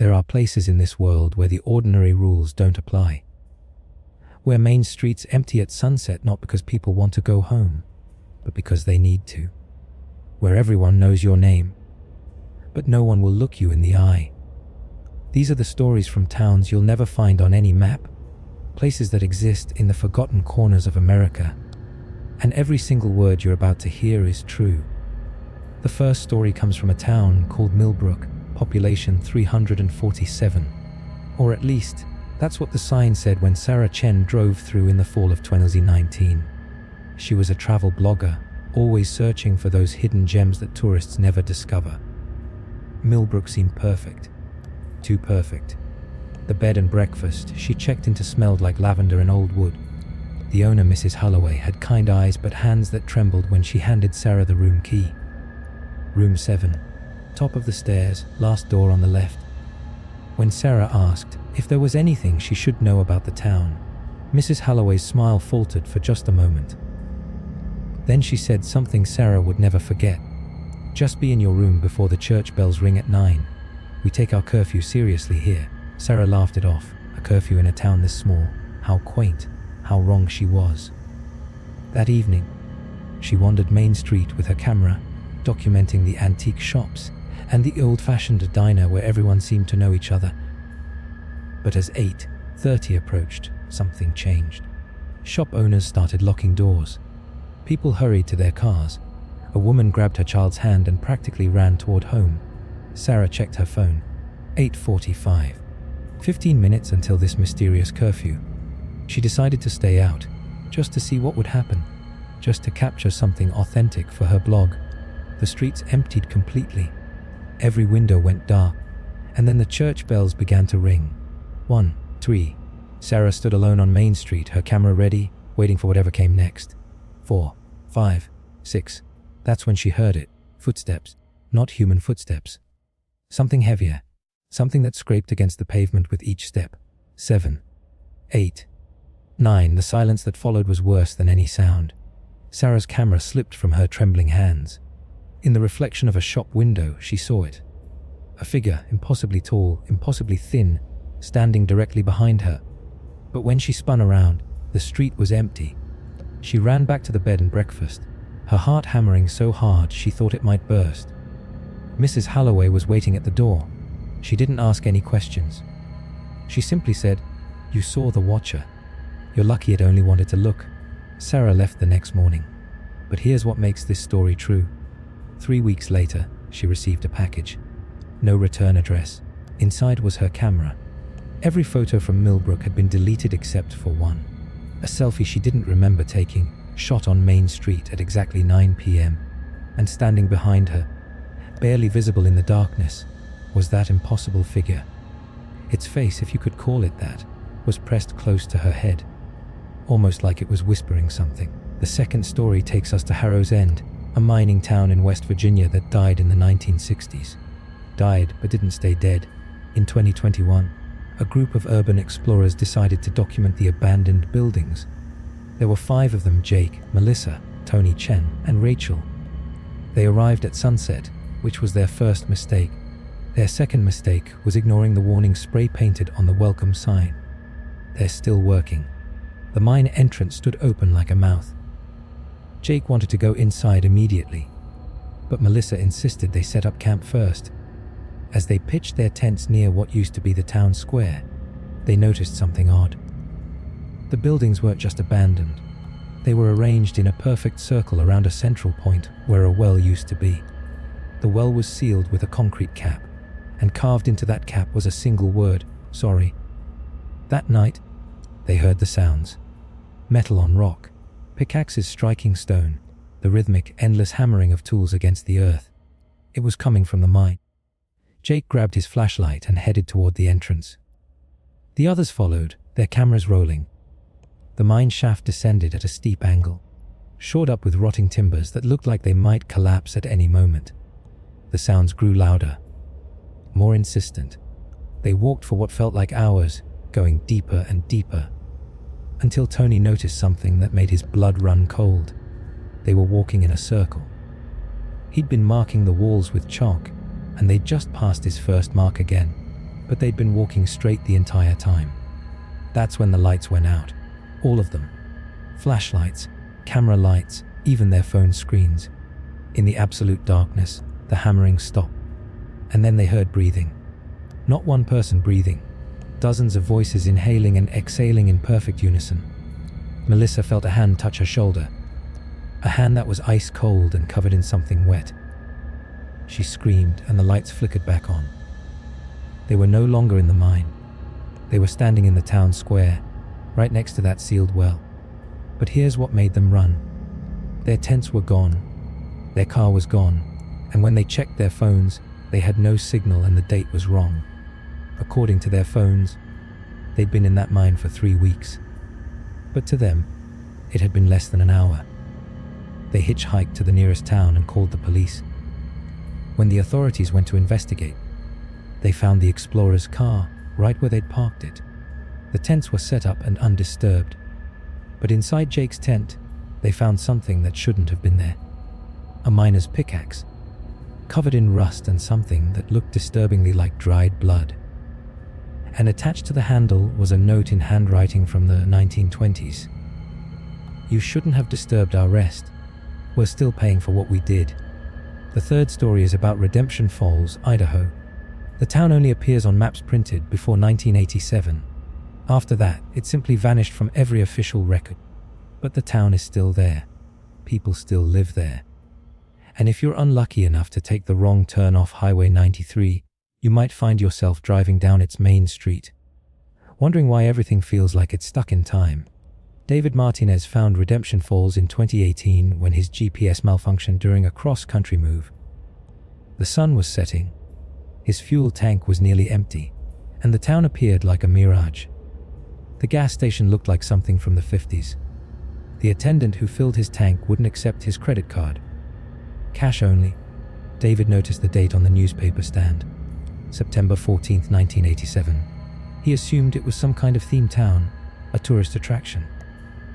There are places in this world where the ordinary rules don't apply. Where main streets empty at sunset not because people want to go home, but because they need to. Where everyone knows your name, but no one will look you in the eye. These are the stories from towns you'll never find on any map, places that exist in the forgotten corners of America. And every single word you're about to hear is true. The first story comes from a town called Millbrook, population 347. Or at least, that's what the sign said when Sarah Chen drove through in the fall of 2019. She was a travel blogger, always searching for those hidden gems that tourists never discover. Millbrook seemed perfect. Too perfect. The bed and breakfast she checked into smelled like lavender and old wood. The owner, Mrs. Holloway, had kind eyes but hands that trembled when she handed Sarah the room key. Room 7, top of the stairs, last door on the left. When Sarah asked if there was anything she should know about the town, Mrs. Holloway's smile faltered for just a moment. Then she said something Sarah would never forget. "Just be in your room before the church bells ring at 9. We take our curfew seriously here." Sarah laughed it off. A curfew in a town this small. How quaint, how wrong she was. That evening, she wandered Main Street with her camera, documenting the antique shops and the old-fashioned diner where everyone seemed to know each other. But as 8:30 approached, something changed. Shop owners started locking doors. People hurried to their cars. A woman grabbed her child's hand and practically ran toward home. Sarah checked her phone. 8:45. 15 minutes until this mysterious curfew. She decided to stay out, just to see what would happen, just to capture something authentic for her blog. The streets emptied completely. Every window went dark, and then the church bells began to ring. 1, 3. Sarah stood alone on Main Street, her camera ready, waiting for whatever came next. 4, 5, 6. That's when she heard it. Footsteps. Not human footsteps. Something heavier. Something that scraped against the pavement with each step. 7, 8, 9. The silence that followed was worse than any sound. Sarah's camera slipped from her trembling hands. In the reflection of a shop window, she saw it. A figure, impossibly tall, impossibly thin, standing directly behind her. But when she spun around, the street was empty. She ran back to the bed and breakfast, her heart hammering so hard she thought it might burst. Mrs. Holloway was waiting at the door. She didn't ask any questions. She simply said, "You saw the watcher. You're lucky it only wanted to look." Sarah left the next morning. But here's what makes this story true. 3 weeks later, she received a package. No return address. Inside was her camera. Every photo from Millbrook had been deleted except for one. A selfie she didn't remember taking, shot on Main Street at exactly 9 p.m. And standing behind her, barely visible in the darkness, was that impossible figure. Its face, if you could call it that, was pressed close to her head, almost like it was whispering something. The second story takes us to Harrow's End, a mining town in West Virginia that died in the 1960s. Died, but didn't stay dead. In 2021, a group of urban explorers decided to document the abandoned buildings. There were 5 of them: Jake, Melissa, Tony Chen, and Rachel. They arrived at sunset, which was their first mistake. Their second mistake was ignoring the warning spray painted on the welcome sign. They're still working. The mine entrance stood open like a mouth. Jake wanted to go inside immediately, but Melissa insisted they set up camp first. As they pitched their tents near what used to be the town square, they noticed something odd. The buildings weren't just abandoned. They were arranged in a perfect circle around a central point where a well used to be. The well was sealed with a concrete cap, and carved into that cap was a single word: sorry. That night, they heard the sounds. Metal on rock, pickaxes striking stone, the rhythmic, endless hammering of tools against the earth. It was coming from the mine. Jake grabbed his flashlight and headed toward the entrance. The others followed, their cameras rolling. The mine shaft descended at a steep angle, shored up with rotting timbers that looked like they might collapse at any moment. The sounds grew louder, more insistent. They walked for what felt like hours, going deeper and deeper, until Tony noticed something that made his blood run cold. They were walking in a circle. He'd been marking the walls with chalk, and they'd just passed his first mark again, but they'd been walking straight the entire time. That's when the lights went out. All of them. Flashlights, camera lights, even their phone screens. In the absolute darkness, the hammering stopped. And then they heard breathing. Not one person breathing. Dozens of voices inhaling and exhaling in perfect unison. Melissa felt a hand touch her shoulder. A hand that was ice cold and covered in something wet. She screamed and the lights flickered back on. They were no longer in the mine. They were standing in the town square, right next to that sealed well. But here's what made them run. Their tents were gone. Their car was gone. And when they checked their phones, they had no signal and the date was wrong. According to their phones, they'd been in that mine for 3 weeks. But to them, it had been less than an hour. They hitchhiked to the nearest town and called the police. When the authorities went to investigate, they found the explorer's car right where they'd parked it. The tents were set up and undisturbed. But inside Jake's tent, they found something that shouldn't have been there. A miner's pickaxe, covered in rust and something that looked disturbingly like dried blood. And attached to the handle was a note in handwriting from the 1920s. "You shouldn't have disturbed our rest. We're still paying for what we did." The third story is about Redemption Falls, Idaho. The town only appears on maps printed before 1987. After that, it simply vanished from every official record. But the town is still there. People still live there. And if you're unlucky enough to take the wrong turn off Highway 93, you might find yourself driving down its main street, wondering why everything feels like it's stuck in time. David Martinez found Redemption Falls in 2018 when his GPS malfunctioned during a cross-country move. The sun was setting, his fuel tank was nearly empty, and the town appeared like a mirage. The gas station looked like something from the 50s. The attendant who filled his tank wouldn't accept his credit card. Cash only. David noticed the date on the newspaper stand. September 14th, 1987. He assumed it was some kind of themed town, a tourist attraction.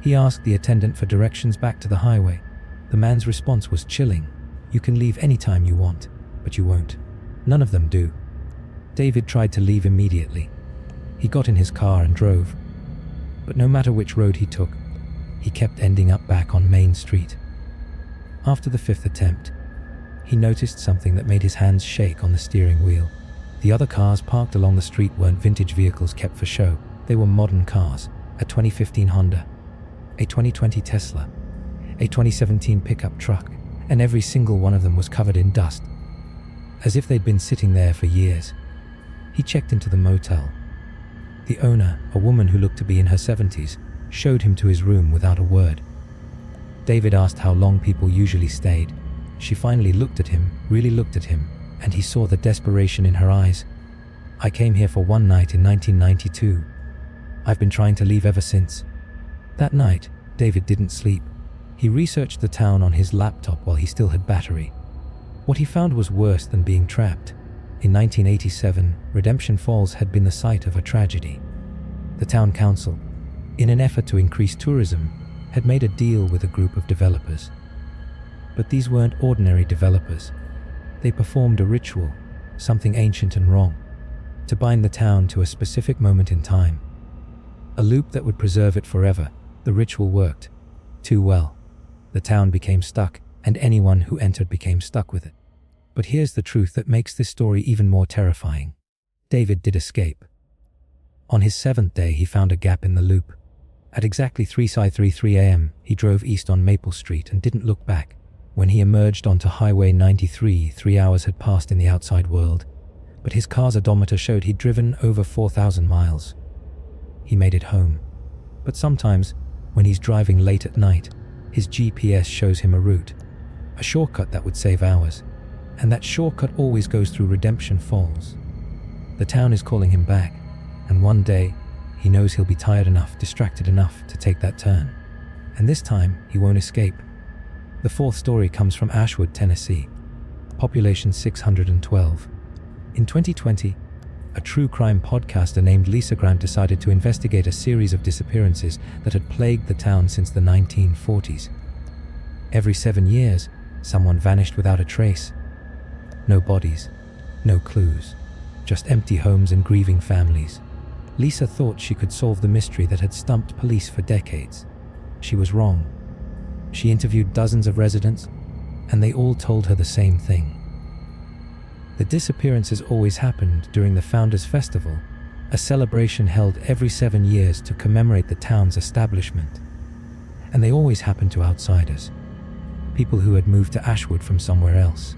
He asked the attendant for directions back to the highway. The man's response was chilling. "You can leave anytime you want, but you won't." None of them do. David tried to leave immediately. He got in his car and drove. But no matter which road he took, he kept ending up back on Main Street. After the 5th attempt, he noticed something that made his hands shake on the steering wheel. The other cars parked along the street weren't vintage vehicles kept for show. They were modern cars. A 2015 Honda, a 2020 Tesla, a 2017 pickup truck, and every single one of them was covered in dust, as if they'd been sitting there for years. He checked into the motel. The owner, a woman who looked to be in her 70s, showed him to his room without a word. David asked how long people usually stayed. She finally looked at him, really looked at him, and he saw the desperation in her eyes. "I came here for one night in 1992. I've been trying to leave ever since." That night, David didn't sleep. He researched the town on his laptop while he still had battery. What he found was worse than being trapped. In 1987, Redemption Falls had been the site of a tragedy. The town council, in an effort to increase tourism, had made a deal with a group of developers. But these weren't ordinary developers. They performed a ritual, something ancient and wrong, to bind the town to a specific moment in time. A loop that would preserve it forever. The ritual worked too well. The town became stuck, and anyone who entered became stuck with it. But here's the truth that makes this story even more terrifying. David did escape. On his 7th day, he found a gap in the loop. At exactly 3:33 a.m., he drove east on Maple Street and didn't look back. When he emerged onto Highway 93, 3 hours had passed in the outside world, but his car's odometer showed he'd driven over 4,000 miles. He made it home. But sometimes, when he's driving late at night, his GPS shows him a route, a shortcut that would save hours. And that shortcut always goes through Redemption Falls. The town is calling him back, and one day, he knows he'll be tired enough, distracted enough to take that turn. And this time, he won't escape. The 4th story comes from Ashwood, Tennessee. Population 612. In 2020, a true crime podcaster named Lisa Grant decided to investigate a series of disappearances that had plagued the town since the 1940s. Every 7 years, someone vanished without a trace. No bodies, no clues. just empty homes and grieving families. Lisa thought she could solve the mystery that had stumped police for decades. She was wrong. She interviewed dozens of residents, and they all told her the same thing. The disappearances always happened during the Founders' Festival, a celebration held every 7 years to commemorate the town's establishment. And they always happened to outsiders, people who had moved to Ashwood from somewhere else.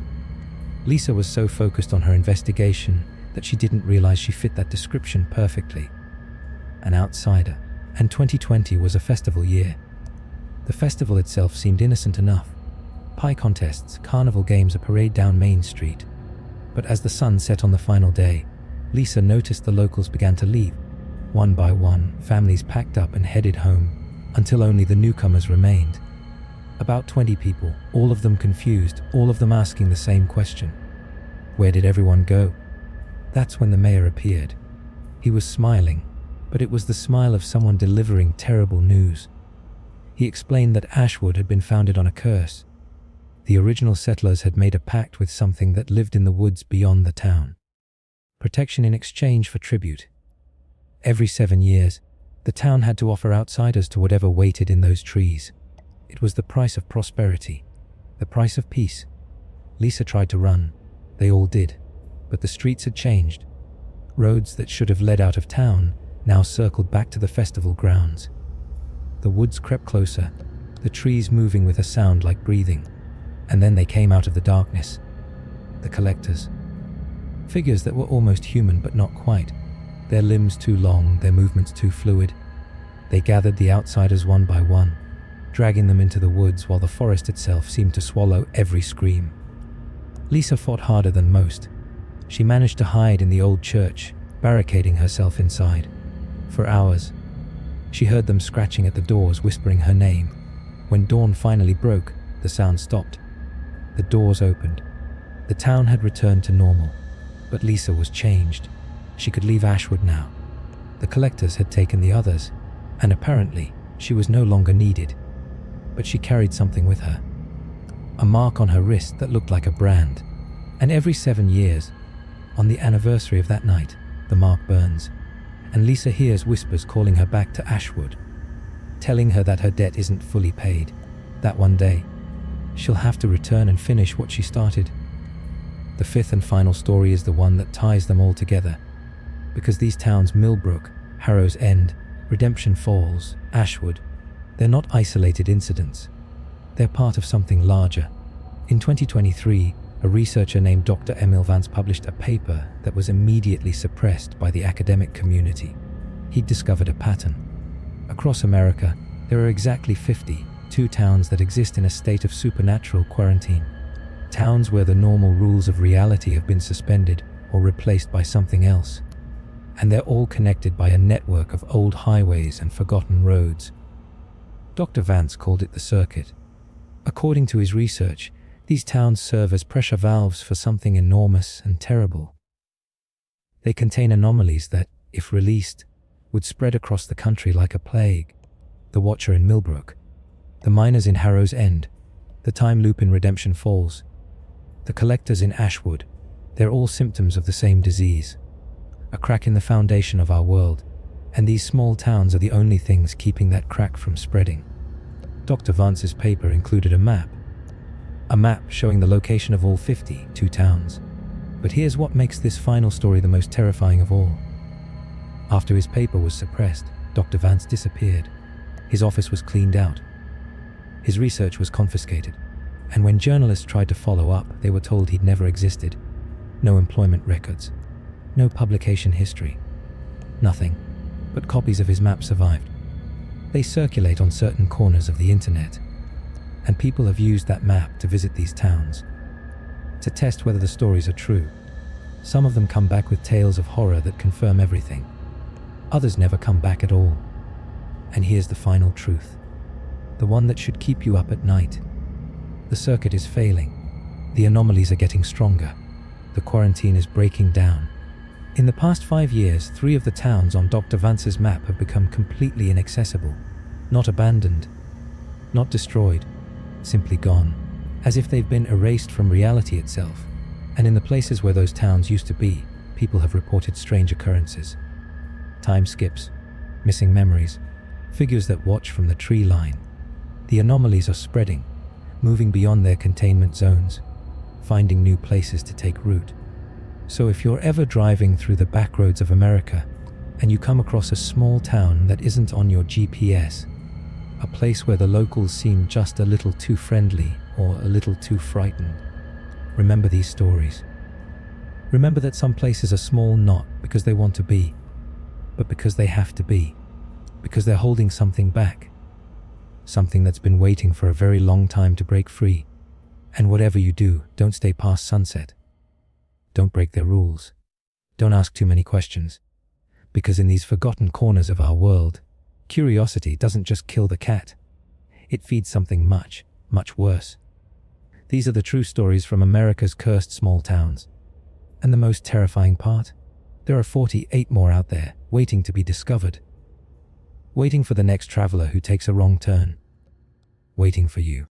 Lisa was so focused on her investigation that she didn't realize she fit that description perfectly. An outsider. And 2020 was a festival year. The festival itself seemed innocent enough. Pie contests, carnival games, a parade down Main Street. But as the sun set on the final day, Lisa noticed the locals began to leave. One by one, families packed up and headed home, until only the newcomers remained. About 20 people, all of them confused, all of them asking the same question. Where did everyone go? That's when the mayor appeared. He was smiling, but it was the smile of someone delivering terrible news. He explained that Ashwood had been founded on a curse. The original settlers had made a pact with something that lived in the woods beyond the town. Protection in exchange for tribute. Every 7 years, the town had to offer outsiders to whatever waited in those trees. It was the price of prosperity, the price of peace. Lisa tried to run. They all did. But the streets had changed. Roads that should have led out of town now circled back to the festival grounds. The woods crept closer, the trees moving with a sound like breathing. And then they came out of the darkness. The collectors. Figures that were almost human but not quite. Their limbs too long, their movements too fluid. They gathered the outsiders one by one, dragging them into the woods while the forest itself seemed to swallow every scream. Lisa fought harder than most. She managed to hide in the old church, barricading herself inside. For hours, she heard them scratching at the doors, whispering her name. When dawn finally broke, the sound stopped. The doors opened. The town had returned to normal, but Lisa was changed. She could leave Ashwood now. The collectors had taken the others, and apparently she was no longer needed. But she carried something with her. A mark on her wrist that looked like a brand. And every 7 years, on the anniversary of that night, the mark burns. And Lisa hears whispers calling her back to Ashwood, telling her that her debt isn't fully paid, that one day, she'll have to return and finish what she started. The fifth and final story is the one that ties them all together, because these towns, Millbrook, Harrow's End, Redemption Falls, Ashwood, they're not isolated incidents. They're part of something larger. In 2023, a researcher named Dr. Emil Vance published a paper that was immediately suppressed by the academic community. He'd discovered a pattern. Across America, there are exactly 52 towns that exist in a state of supernatural quarantine. Towns where the normal rules of reality have been suspended or replaced by something else. And they're all connected by a network of old highways and forgotten roads. Dr. Vance called it the circuit. According to his research, these towns serve as pressure valves for something enormous and terrible. They contain anomalies that, if released, would spread across the country like a plague. The Watcher in Millbrook, the miners in Harrow's End, the time loop in Redemption Falls, the collectors in Ashwood, they're all symptoms of the same disease. A crack in the foundation of our world, and these small towns are the only things keeping that crack from spreading. Dr. Vance's paper included a map showing the location of all 52 towns. But here's what makes this final story the most terrifying of all. After his paper was suppressed, Dr. Vance disappeared. His office was cleaned out. His research was confiscated. And when journalists tried to follow up, they were told he'd never existed. No employment records. No publication history. Nothing. But copies of his map survived. They circulate on certain corners of the internet. And people have used that map to visit these towns, to test whether the stories are true. Some of them come back with tales of horror that confirm everything. Others never come back at all. And here's the final truth, the one that should keep you up at night. The circuit is failing. The anomalies are getting stronger. The quarantine is breaking down. In the past 5 years, 3 of the towns on Dr. Vance's map have become completely inaccessible. Not abandoned, not destroyed, simply gone, as if they've been erased from reality itself. And in the places where those towns used to be, people have reported strange occurrences. Time skips, missing memories, figures that watch from the tree line. The anomalies are spreading, moving beyond their containment zones, finding new places to take root. So if you're ever driving through the back roads of America and you come across a small town that isn't on your GPS, a place where the locals seem just a little too friendly or a little too frightened, remember these stories. Remember that some places are small not because they want to be, but because they have to be, because they're holding something back, something that's been waiting for a very long time to break free. And whatever you do, don't stay past sunset. Don't break their rules. Don't ask too many questions, because in these forgotten corners of our world, curiosity doesn't just kill the cat. It feeds something much, much worse. These are the true stories from America's cursed small towns. And the most terrifying part? There are 48 more out there, waiting to be discovered. Waiting for the next traveler who takes a wrong turn. Waiting for you.